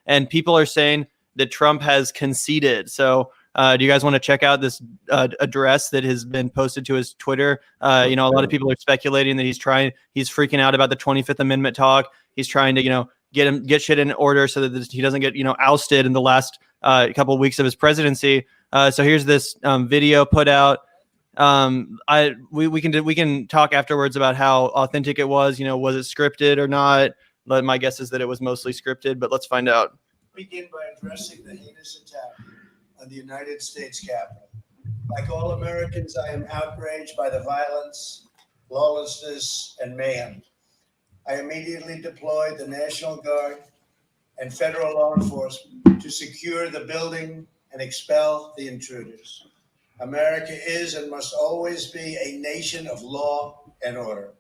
and people are saying that Trump has conceded. So do you guys want to check out this address that has been posted to his Twitter? A lot of people are speculating that he's freaking out about the 25th Amendment talk. He's trying to, get shit in order so that he doesn't get, ousted in the last couple of weeks of his presidency. So here's this video put out. We can talk afterwards about how authentic it was. Was it scripted or not? But my guess is that it was mostly scripted, but let's find out. Begin by addressing the heinous attack on the United States Capitol. Like all Americans, I am outraged by the violence, lawlessness, and mayhem. I immediately deployed the National Guard and federal law enforcement to secure the building and expel the intruders. America is and must always be a nation of law and order.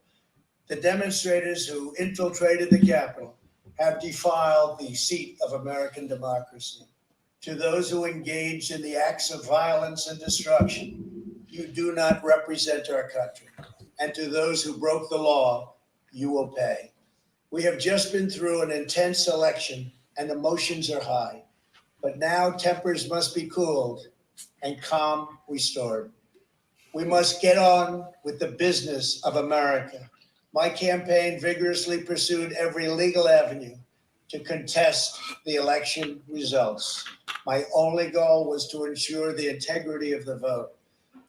The demonstrators who infiltrated the Capitol have defiled the seat of American democracy. To those who engaged in the acts of violence and destruction, you do not represent our country. And to those who broke the law, you will pay. We have just been through an intense election and emotions are high. But now tempers must be cooled and calm restored. We must get on with the business of America. My campaign vigorously pursued every legal avenue to contest the election results. My only goal was to ensure the integrity of the vote.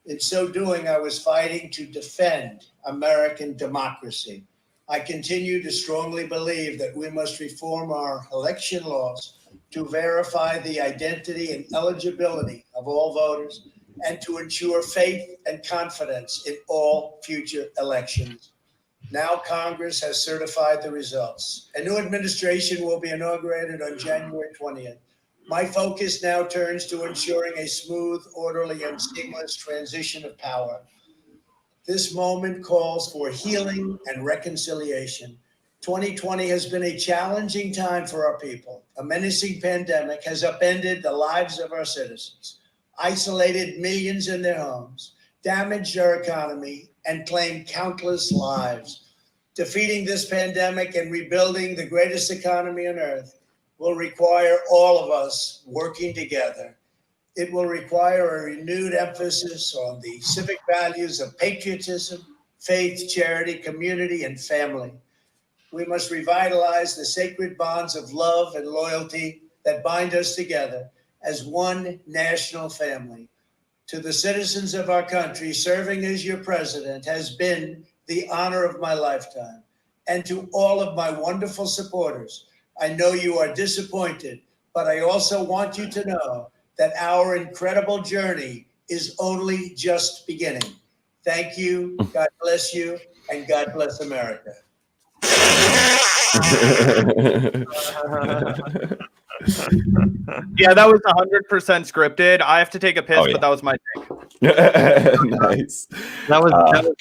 In so doing, I was fighting to defend American democracy. I continue to strongly believe that we must reform our election laws to verify the identity and eligibility of all voters and to ensure faith and confidence in all future elections. Now Congress has certified the results. A new administration will be inaugurated on January 20th. My focus now turns to ensuring a smooth, orderly, and seamless transition of power. This moment calls for healing and reconciliation. 2020 has been a challenging time for our people. A menacing pandemic has upended the lives of our citizens, isolated millions in their homes, damaged our economy, and claimed countless lives. Defeating this pandemic and rebuilding the greatest economy on earth will require all of us working together. It will require a renewed emphasis on the civic values of patriotism, faith, charity, community, and family. We must revitalize the sacred bonds of love and loyalty that bind us together as one national family. To the citizens of our country, serving as your president has been the honor of my lifetime. And to all of my wonderful supporters, I know you are disappointed, but I also want you to know that our incredible journey is only just beginning. Thank you, God bless you, and God bless America. Yeah, that was 100% scripted. I have to take a piss, but that was my take. Nice. That was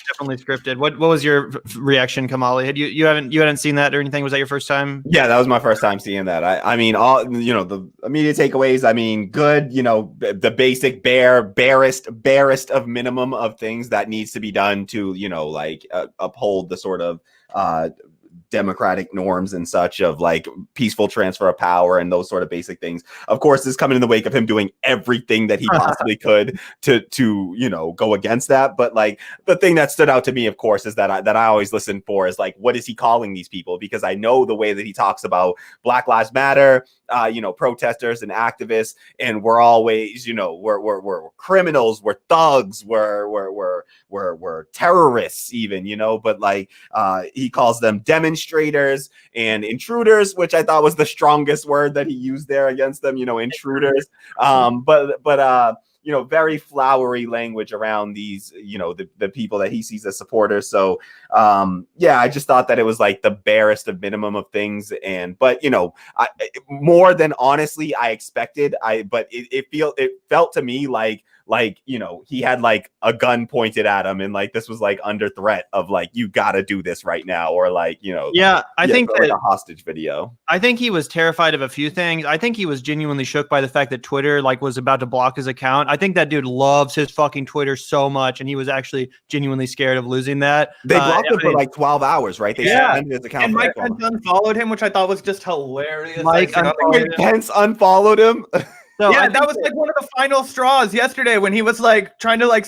definitely scripted. What was your reaction, Kahmali? You hadn't seen that or anything? Was that your first time? Yeah, that was my first time seeing that. I mean, all the immediate takeaways. I mean, good. The basic barest of minimum of things that needs to be done to uphold the sort of democratic norms and such of like peaceful transfer of power and those sort of basic things. Of course, this coming in the wake of him doing everything that he possibly could to go against that. But like the thing that stood out to me, of course, is that I always listen for is like, what is he calling these people? Because I know the way that he talks about Black Lives Matter, protesters and activists, and we're always, we're criminals, we're thugs, we're terrorists even, but like he calls them demonstrators and intruders, which I thought was the strongest word that he used there against them, intruders. But very flowery language around these, the people that he sees as supporters. So, I just thought that it was like the barest of minimum of things. But more than honestly I expected. But it felt to me like like, he had like a gun pointed at him, and like this was like under threat of like, you got to do this right now, or like, I think like a hostage video. I think he was terrified of a few things. I think he was genuinely shook by the fact that Twitter like was about to block his account. I think that dude loves his fucking Twitter so much, and he was actually genuinely scared of losing that. They blocked him for like 12 hours, right? They suspended his account. And Mike Pence unfollowed him, which I thought was just hilarious. Mike Pence unfollowed him. So yeah, that was like one of the final straws yesterday when he was like trying to Mike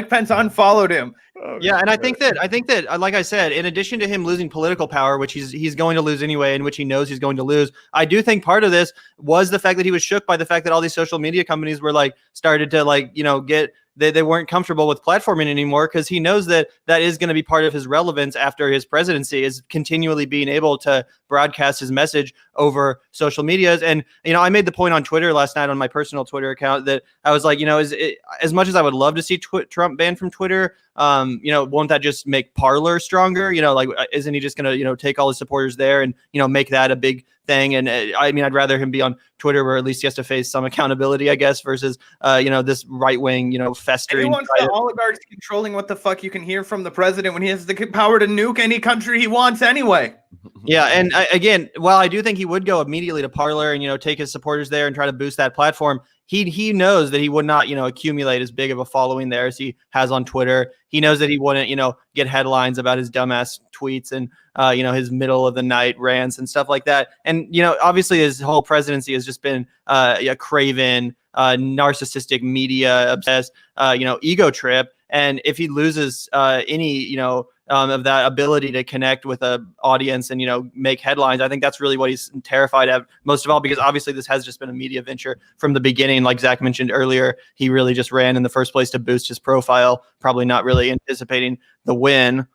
Pence unfollowed him. Yeah, and I think that like I said, in addition to him losing political power, which he's going to lose anyway, and which he knows he's going to lose, I do think part of this was the fact that he was shook by the fact that all these social media companies were like started to like get. They weren't comfortable with platforming anymore, because he knows that is going to be part of his relevance after his presidency, is continually being able to broadcast his message over social medias. And, I made the point on Twitter last night on my personal Twitter account that I was like, as much as I would love to see Trump banned from Twitter, won't that just make Parler stronger? Like, isn't he just going to, take all his supporters there and, make that a big thing? And I'd rather him be on Twitter, where at least he has to face some accountability, I guess, versus, this right wing, festering. He wants the oligarchs controlling what the fuck you can hear from the president when he has the power to nuke any country he wants anyway. Yeah, and again, while I do think he would go immediately to Parler and take his supporters there and try to boost that platform, he knows that he would not accumulate as big of a following there as he has on Twitter. He knows that he wouldn't get headlines about his dumbass tweets and his middle of the night rants and stuff like that. And obviously his whole presidency has just been a craven, narcissistic, media obsessed, ego trip. And if he loses any of that ability to connect with a audience and make headlines, I think that's really what he's terrified of most of all, because obviously this has just been a media venture from the beginning. Like Zach mentioned earlier, he really just ran in the first place to boost his profile, probably not really anticipating the win.